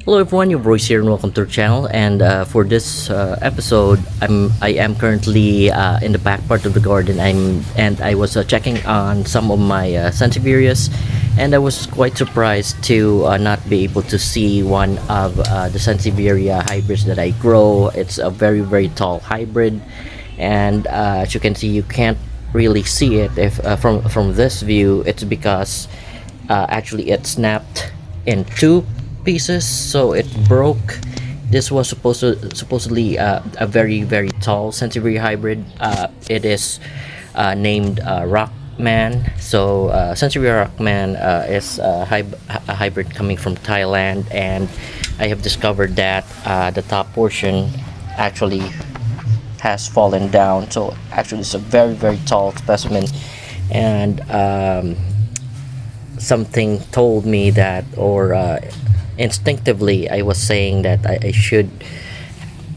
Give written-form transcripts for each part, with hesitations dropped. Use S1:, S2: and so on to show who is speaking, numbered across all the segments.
S1: Hello everyone, your voice here and welcome to our channel. And for this episode, I am currently in the back part of the garden. I was checking on some of my Sansevierias, and I was quite surprised to not be able to see one of the Sansevieria hybrids that I grow. It's a very tall hybrid, and as you can see, you can't really see it if from this view. It's because actually it snapped in two pieces, so it broke. This was supposedly a very tall Sansevieria hybrid. It is named Rockman. So Sansevieria Rockman is a hybrid coming from Thailand, and I have discovered that the top portion actually has fallen down. So actually it's a very tall specimen, and something told me that, or instinctively I was saying that I should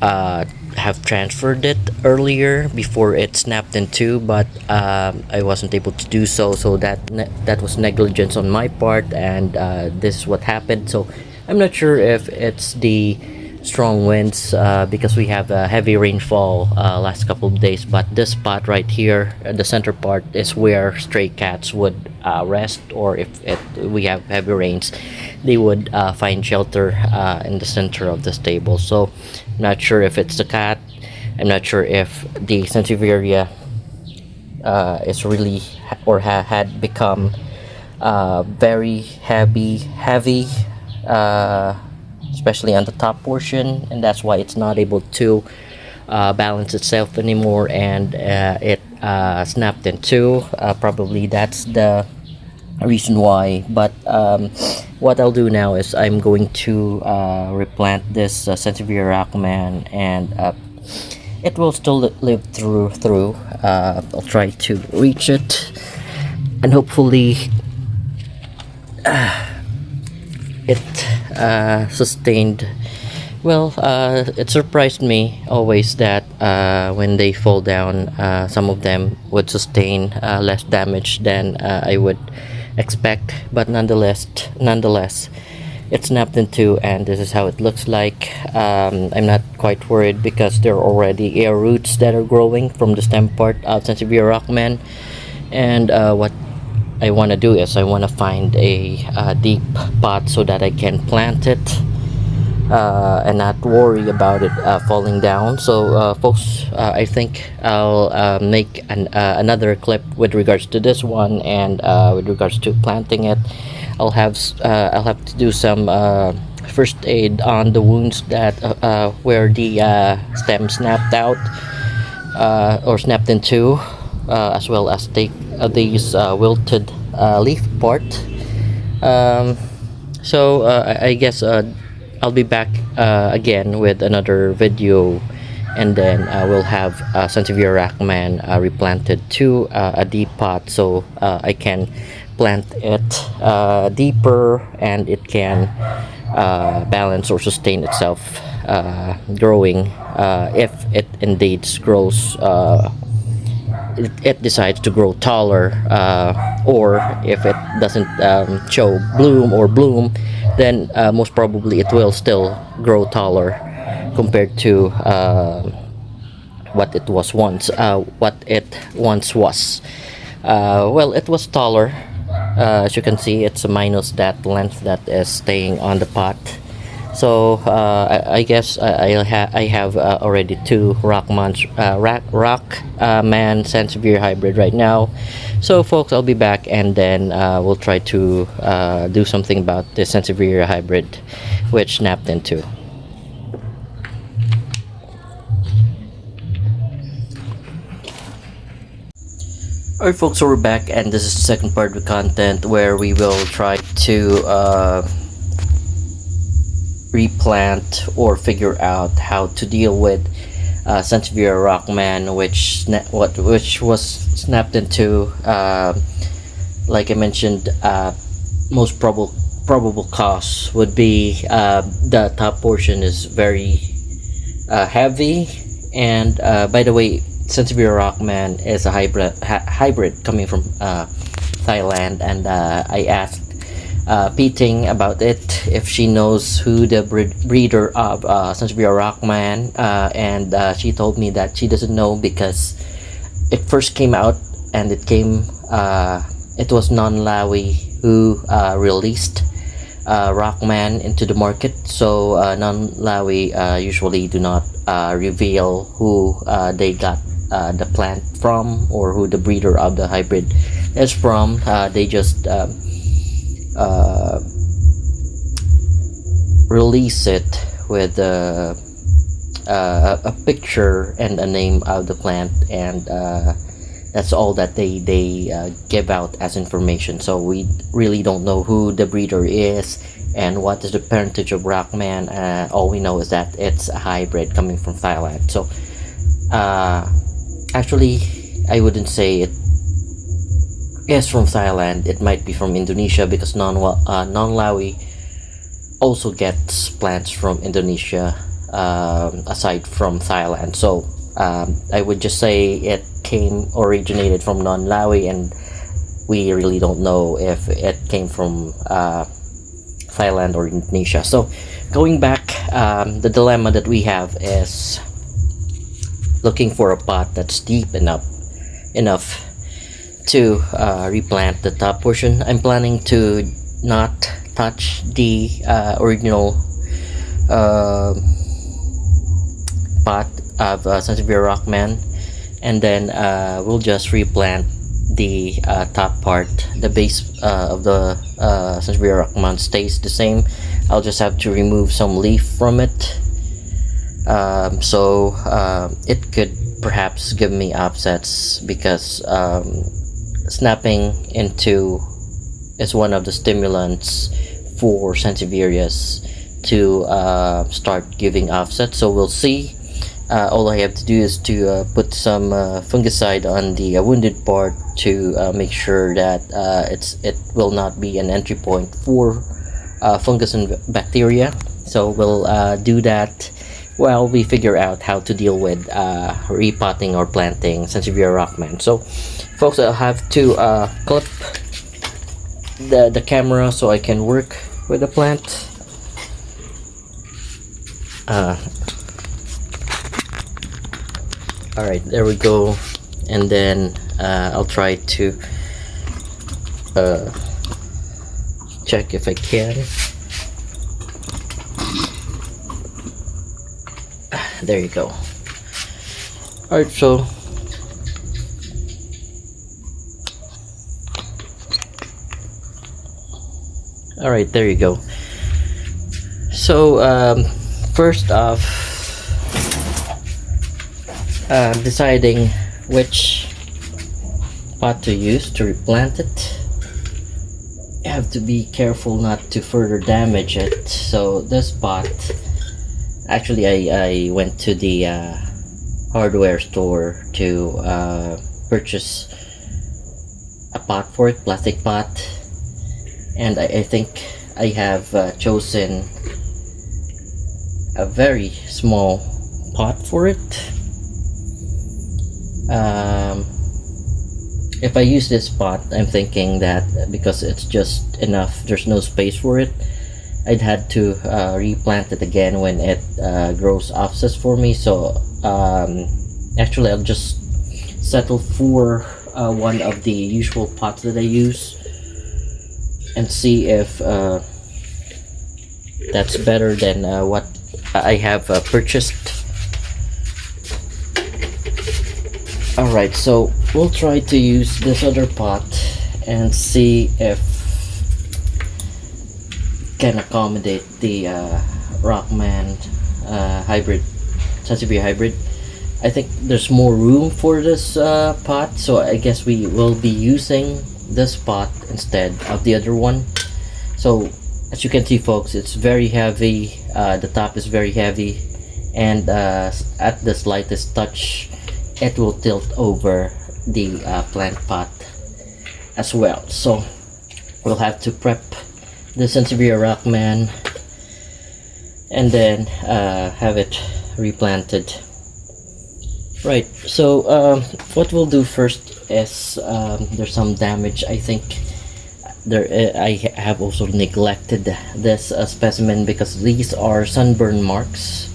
S1: have transferred it earlier before it snapped in two, but I wasn't able to do so. So that was negligence on my part, and this is what happened. So I'm not sure if it's the strong winds, because we have a heavy rainfall last couple of days, but this spot right here, the center part, is where stray cats would rest, or if we have heavy rains, they would find shelter in the center of the stable. So I'm not sure if it's the cat. I'm not sure if the Sansevieria is really had become very heavy, especially on the top portion, and that's why it's not able to balance itself anymore, and it snapped in two. Probably that's the reason why. But what I'll do now is I'm going to replant this Sansevieria Rockman, and it will still live through. I'll try to reach it, and hopefully it sustained well. It surprised me always that when they fall down, some of them would sustain less damage than I would expect, but nonetheless it snapped in two, and this is how it looks like. I'm not quite worried because there are already air roots that are growing from the stem part of Sansevieria Rockman, and what I want to do is I want to find a deep pot so that I can plant it and not worry about it falling down. So folks, I think I'll make another clip with regards to this one, and with regards to planting it. I'll have to do some first aid on the wounds that where the stem snapped out, or snapped in two, as well as take these wilted leaf part. So I guess I'll be back again with another video, and then we'll have Sansevieria Rockman replanted to a deep pot, so I can plant it deeper, and it can balance or sustain itself growing, if it indeed grows, it decides to grow taller, or if it doesn't show bloom, then most probably it will still grow taller compared to what it once was. Well, it was taller. As you can see, it's minus that length that is staying on the pot. So I guess I have already two Rockman Sansevieria hybrid right now. So folks, I'll be back, and then we'll try to do something about this Sansevieria hybrid which snapped in two. Alright folks, so we're back, and this is the second part of the content where we will try to replant or figure out how to deal with Sansevieria Rockman, which was snapped into. Like I mentioned, most probable cause would be the top portion is very heavy. And by the way, Sansevieria Rockman is a hybrid coming from Thailand, and I asked Peting about it if she knows who the breeder of Sansevieria Rockman, and she told me that she doesn't know because it first came out and it was Nonlawee who released Rockman into the market. So Nonlawee usually do not reveal who they got the plant from or who the breeder of the hybrid is from. They just uh, release it with a picture and a name of the plant, and that's all that they give out as information. So we really don't know who the breeder is and what is the parentage of Rockman. All we know is that it's a hybrid coming from Thailand. So actually, I wouldn't say it is from Thailand. It might be from Indonesia because Nonlawee also gets plants from Indonesia, aside from Thailand. So I would just say it originated from Nonlawee, and we really don't know if it came from Thailand or Indonesia. So going back, the dilemma that we have is looking for a pot that's deep enough to replant the top portion. I'm planning to not touch the original pot of Sansevieria Rockman, and then we'll just replant the top part. The base of the Sansevieria Rockman stays the same. I'll just have to remove some leaf from it, so it could perhaps give me offsets, because snapping into is one of the stimulants for Sansevierias to start giving offsets. So we'll see. All I have to do is to put some fungicide on the wounded part to make sure that it will not be an entry point for fungus and bacteria. So we'll do that while we figure out how to deal with repotting or planting Sansevieria Rockman. So folks, I'll have to clip the camera so I can work with the plant. Alright, there we go. And then I'll try to check if I can. There you go. Alright, so alright, there you go. So first off, deciding which pot to use to replant it. You have to be careful not to further damage it. So this pot, actually I went to the hardware store to purchase a pot for it, plastic pot, and I think I have chosen a very small pot for it. If I use this pot, I'm thinking that because it's just enough, there's no space for it, I'd had to replant it again when it grows offsets for me. So actually I'll just settle for one of the usual pots that I use and see if that's better than what I have purchased. Alright, so we'll try to use this other pot and see if can accommodate the Rockman hybrid, Sansevieria hybrid. I think there's more room for this pot, so I guess we will be using this pot instead of the other one. So as you can see folks, it's very heavy. The top is very heavy, and at the slightest touch it will tilt over the plant pot as well. So we'll have to prep the Sansevieria Rockman and then have it replanted. Right, so what we'll do first is there's some damage. I think I have also neglected this specimen because these are sunburn marks.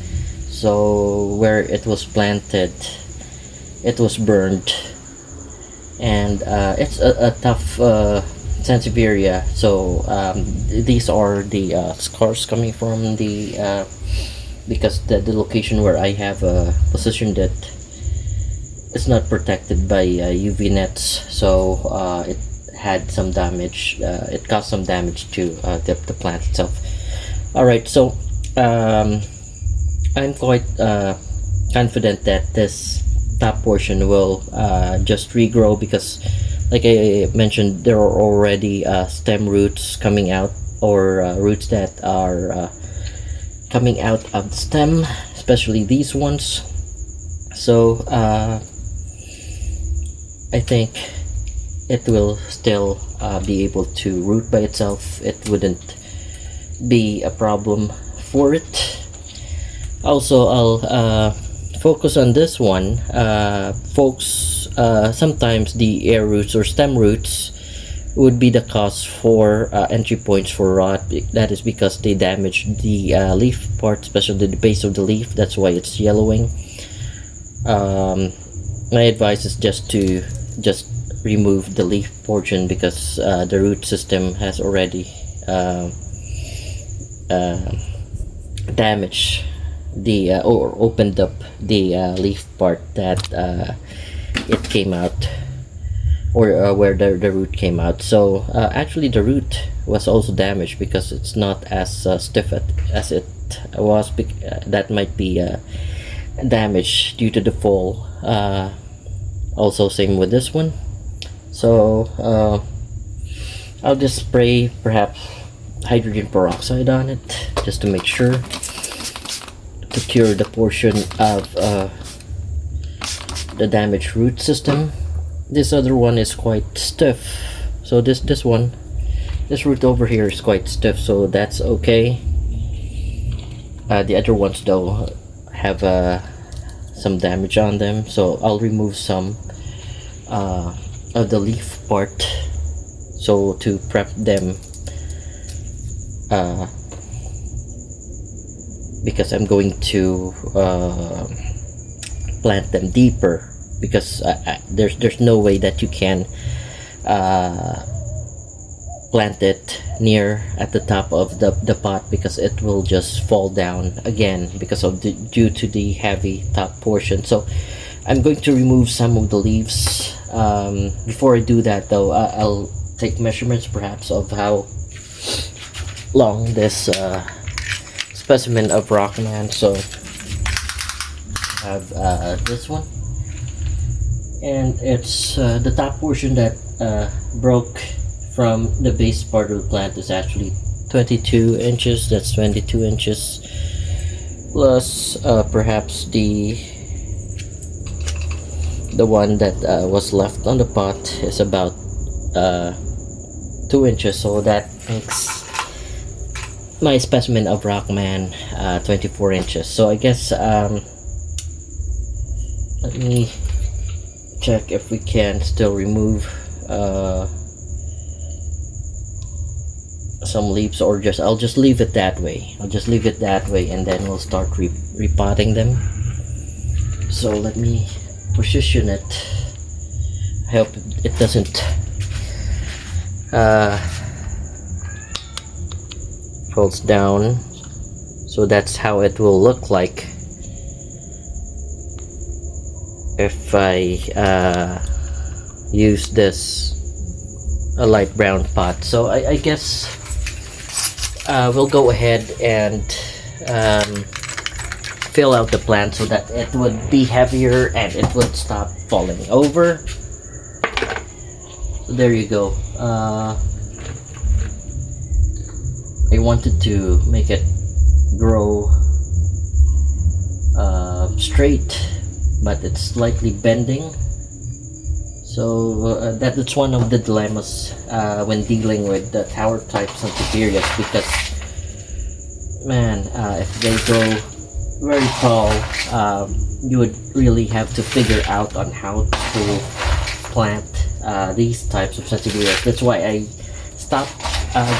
S1: So where it was planted, it was burned, and it's a tough Sansevieria. So these are the scars coming from the because the location where I have positioned it is not protected by UV nets, so it had some damage. It caused some damage to the plant itself. All right, so I'm quite confident that this top portion will just regrow because, like I mentioned, there are already stem roots coming out, or roots that are coming out of the stem, especially these ones. So I think it will still be able to root by itself. It wouldn't be a problem for it. Also, I'll focus on this one. Folks, sometimes the air roots or stem roots would be the cause for entry points for rot. That is because they damage the leaf part, especially the base of the leaf. That's why it's yellowing. My advice is just to remove the leaf portion because the root system has already damaged the or opened up the leaf part that it came out, or where the root came out. So actually the root was also damaged because it's not as stiff as it was. That might be damage due to the fall. Also same with this one. So I'll just spray perhaps hydrogen peroxide on it just to make sure to cure the portion of the damaged root system. This other one is quite stiff, so this root over here is quite stiff, so that's okay. The other ones though have some damage on them, so I'll remove some of the leaf part so to prep them, because I'm going to plant them deeper, because there's no way that you can plant it near at the top of the pot, because it will just fall down again because of due to the heavy top portion. So I'm going to remove some of the leaves. Before I do that though, I'll take measurements perhaps of how long this specimen of Rockman. So I have this one, and it's the top portion that broke from the base part of the plant is actually 22 inches. That's 22 inches plus perhaps the one that was left on the pot is about 2 inches, so that makes my specimen of Rockman 24 inches. So I guess let me check if we can still remove some leaves, or I'll just leave it that way. I'll just leave it that way, and then we'll start repotting them. So let me position it. I hope it doesn't falls down. So that's how it will look like if I use this a light brown pot. So I guess we'll go ahead and fill out the plant so that it would be heavier and it would stop falling over. So there you go. I wanted to make it grow straight, but it's slightly bending. So that's one of the dilemmas when dealing with the tower type Sansevierias, because man, if they go very tall, you would really have to figure out on how to plant these types of Sansevierias. That's why I stop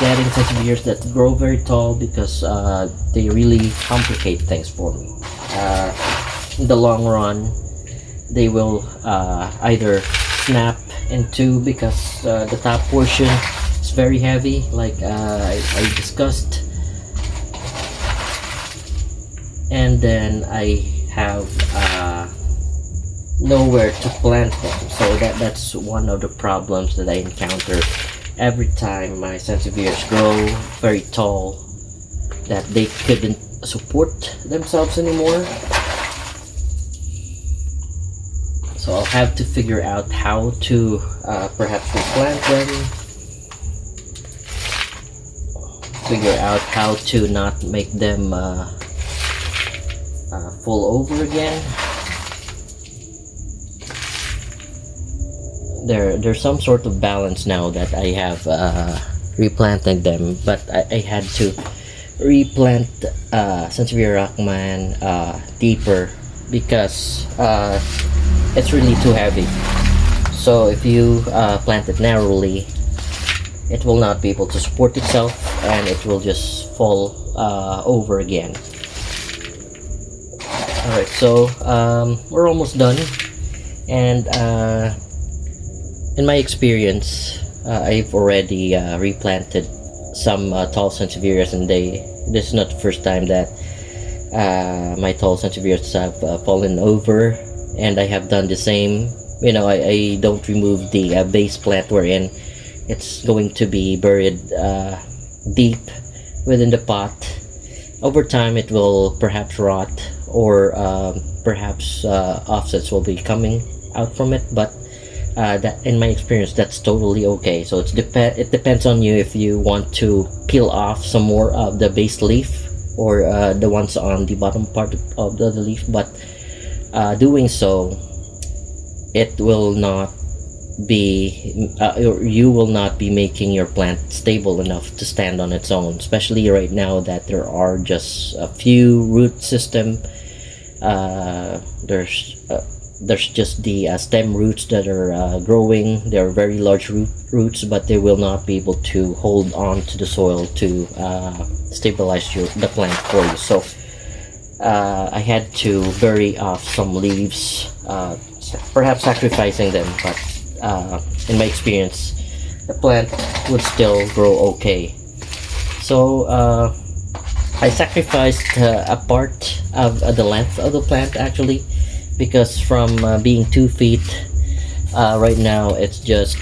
S1: getting Sansevieras that grow very tall, because they really complicate things for me. In the long run, they will either snap in two, because the top portion is very heavy, like I discussed, and then I have nowhere to plant them. So that's one of the problems that I encounter every time my Sansevieras grow very tall, that they couldn't support themselves anymore. So I'll have to figure out how to perhaps replant them, figure out how to not make them fall over again. There's some sort of balance now that I have replanted them, but I had to replant Sansevieria Rockman deeper, because it's really too heavy. So if you plant it narrowly, it will not be able to support itself, and it will just fall over again. Alright, so we're almost done, and in my experience, I've already replanted some tall Sansevieras, and this is not the first time that my tall Sansevieras have fallen over, and I have done the same. You know, I don't remove the base plant wherein it's going to be buried deep within the pot. Over time, it will perhaps rot, or perhaps offsets will be coming out from it, but that, in my experience, that's totally okay. So it depends on you if you want to peel off some more of the base leaf, or the ones on the bottom part of the leaf, but doing so, it will not be you will not be making your plant stable enough to stand on its own, especially right now that there are just a few root system. There's just the stem roots that are growing. They're very large roots, but they will not be able to hold on to the soil to stabilize the plant for you. So I had to bury off some leaves, perhaps sacrificing them, but in my experience, the plant would still grow okay. So I sacrificed a part of the length of the plant, actually, because from being 2 feet, right now it's just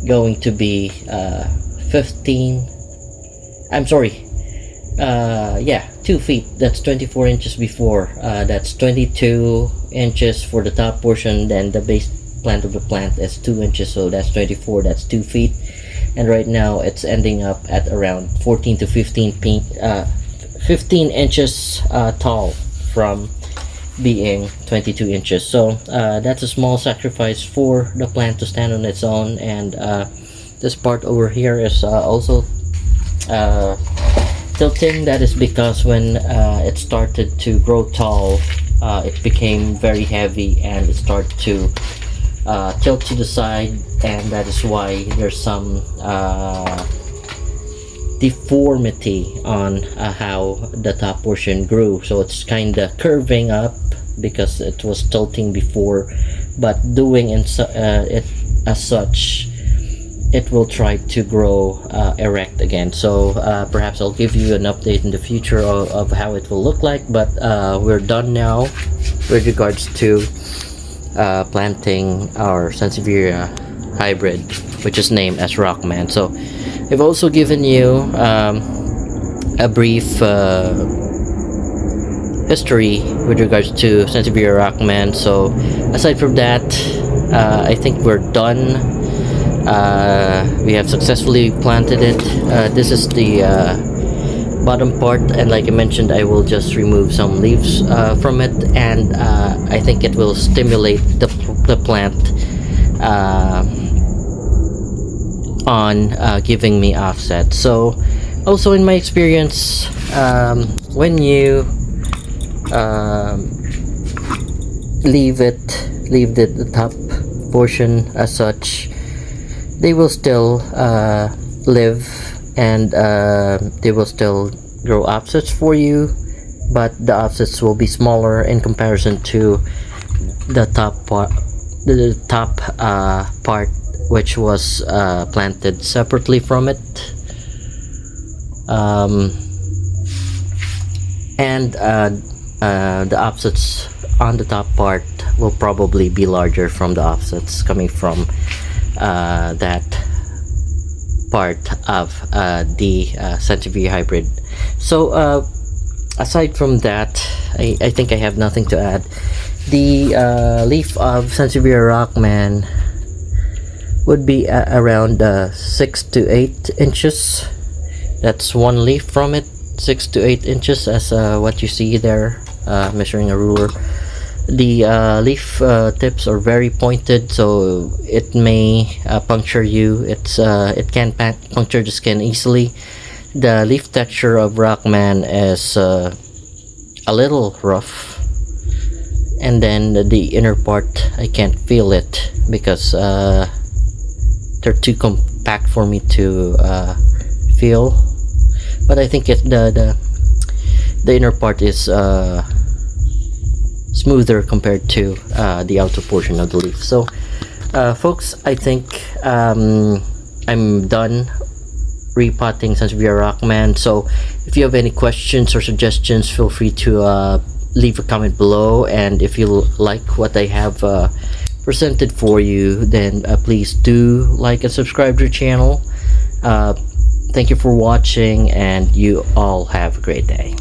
S1: going to be 15. I'm sorry. Yeah, 2 feet. That's 24 inches before. That's 22 inches for the top portion. Then the base plant of the plant is 2 inches, so that's 24. That's 2 feet. And right now it's ending up at around 14 to 15 inches tall from being 22 inches. So that's a small sacrifice for the plant to stand on its own. And this part over here is also tilting. That is because when it started to grow tall, it became very heavy, and it started to tilt to the side, and that is why there's some deformity on how the top portion grew. So it's kind of curving up because it was tilting before, but doing it as such, it will try to grow erect again. So perhaps I'll give you an update in the future of how it will look like, but we're done now with regards to planting our Sansevieria hybrid, which is named as Rockman. So I've also given you a brief history with regards to Sansevieria Rockman. So aside from that, I think we're done. We have successfully planted it. This is the bottom part, and like I mentioned, I will just remove some leaves from it, and I think it will stimulate the plant on giving me offset. So also in my experience, when you leave the top portion as such, they will still live, and they will still grow offsets for you, but the offsets will be smaller in comparison to the top part, which was planted separately from it. And the offsets on the top part will probably be larger from the offsets coming from that part of the Sansevieria hybrid. So aside from that, I think I have nothing to add. The leaf of Sansevieria Rockman would be around 6 to 8 inches. That's one leaf from it, 6 to 8 inches, as what you see there, measuring a ruler. The leaf tips are very pointed, so it may puncture you. It can puncture the skin easily. The leaf texture of Rockman is a little rough, and then the inner part, I can't feel it because they're too compact for me to feel. But I think the inner part is smoother compared to the outer portion of the leaf. So folks, I think I'm done repotting Sansevieria Rockman. So if you have any questions or suggestions, feel free to leave a comment below, and if you like what I have presented for you, then please do like and subscribe to the channel. Thank you for watching, and you all have a great day.